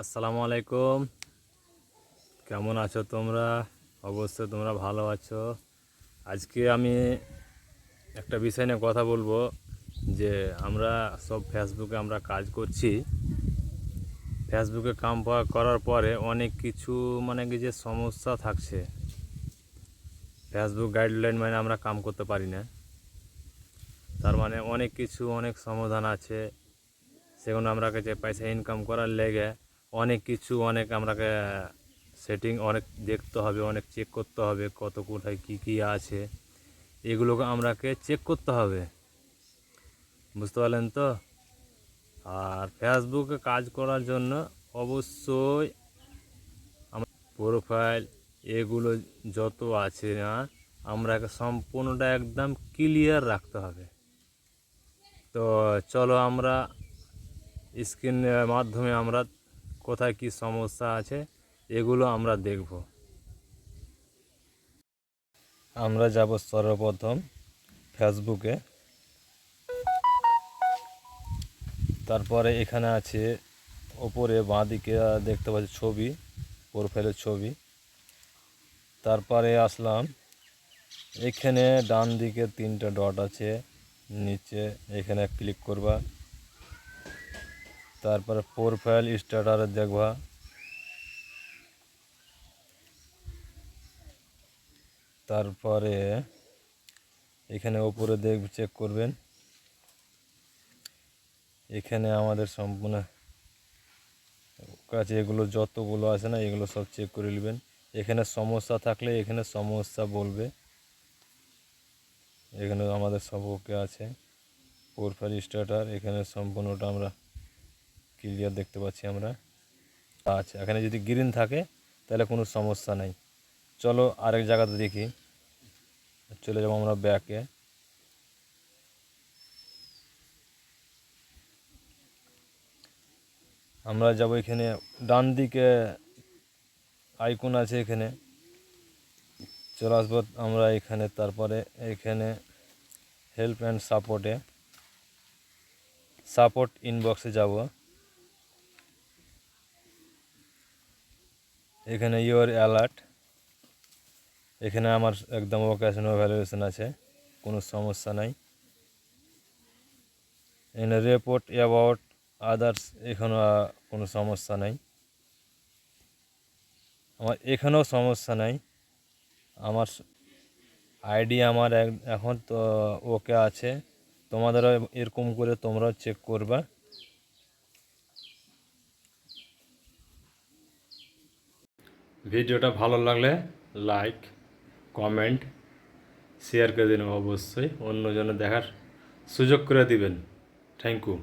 আসসালামু আলাইকুম। কেমন আছো তোমরা? অবশ্যই তোমরা ভালো আছো। আজকে আমি একটা বিষয় নিয়ে কথা বলবো যে আমরা সব ফেসবুকে আমরা কাজ করছি। ফেসবুকে কাম করার পরে অনেক কিছু কি যে সমস্যা থাকছে। ফেসবুক গাইডলাইন আমরা কাম করতে পারি না। তার অনেক কিছু অনেক সমাধান আছে, সেগুলো আমরাকে যে পয়সা ইনকাম করার লেগে অনেক কিছু আমরাকে সেটিং অনেক দেখতে হবে, অনেক চেক করতে হবে, কত কোথায় কী আছে এগুলোকে আমরাকে চেক করতে হবে। বুঝতে পারলেন তো? আর ফেসবুকে কাজ করার জন্য অবশ্যই আমার প্রোফাইল এগুলো যত আছে না আমরাকে সম্পূর্ণটা একদম ক্লিয়ার রাখতে হবে। তো চলো আমরা স্ক্রিনের মাধ্যমে আমরা কোথায় কি সমস্যা আছে এগুলো আমরা দেখব। আমরা যাব সর্বপ্রথম ফেসবুকে। তারপরে এখানে আছে ওপরে বাঁদিকে দেখতে পাচ্ছি ছবি, প্রোফাইলের ছবি। তারপরে আসলাম এখানে ডান দিকে 3টে ডট আছে, নিচে এখানে ক্লিক করবা। তারপরে প্রোফাইল স্ট্যাটাস দেখবা। তারপরে এখানে ওপরে চেক করবেন। এখানে আমাদের সম্পূর্ণ কাছে এগুলো যতগুলো আছে না এগুলো সব চেক করে নেবেন। এখানে সমস্যা থাকলে এখানে সমস্যা বলবে। এখানে আমাদের সব ওকে আছে। প্রোফাইল স্ট্যাটাস এখানে সম্পূর্ণটা আমরা ক্লিয়ার দেখতে পাচ্ছি আমরা। আচ্ছা, এখানে যদি গ্রিন থাকে তাহলে কোনো সমস্যা নাই। চলো আরেক জায়গাতে দেখি। চলে যাবো আমরা ব্যাকে। আমরা যাব এখানে ডান দিকে আইকন আছে, এখানে চলে আসবো আমরা এখানে। তারপরে এখানে হেল্প অ্যান্ড সাপোর্ট ইনবক্সে যাব। এখানে ইউর অ্যালার্ট, এখানে আমার একদম ওকে আছে, নো ভ্যালুয়েশন আছে, কোনো সমস্যা নাই। এখানে রিপোর্ট অ্যাবাউট আদার্স, এখানেও কোনো সমস্যা নাই। আমার এখানেও সমস্যা নাই। আমার আইডি আমার এখন তো ওকে আছে। তোমাদেরও এরকম করে তোমরাও চেক করবা। ভিডিওটা ভালো লাগলে লাইক, কমেন্ট, শেয়ার করে দিন, অবশ্যই অন্যজনে দেখার সুযোগ করে দিবেন। Thank you.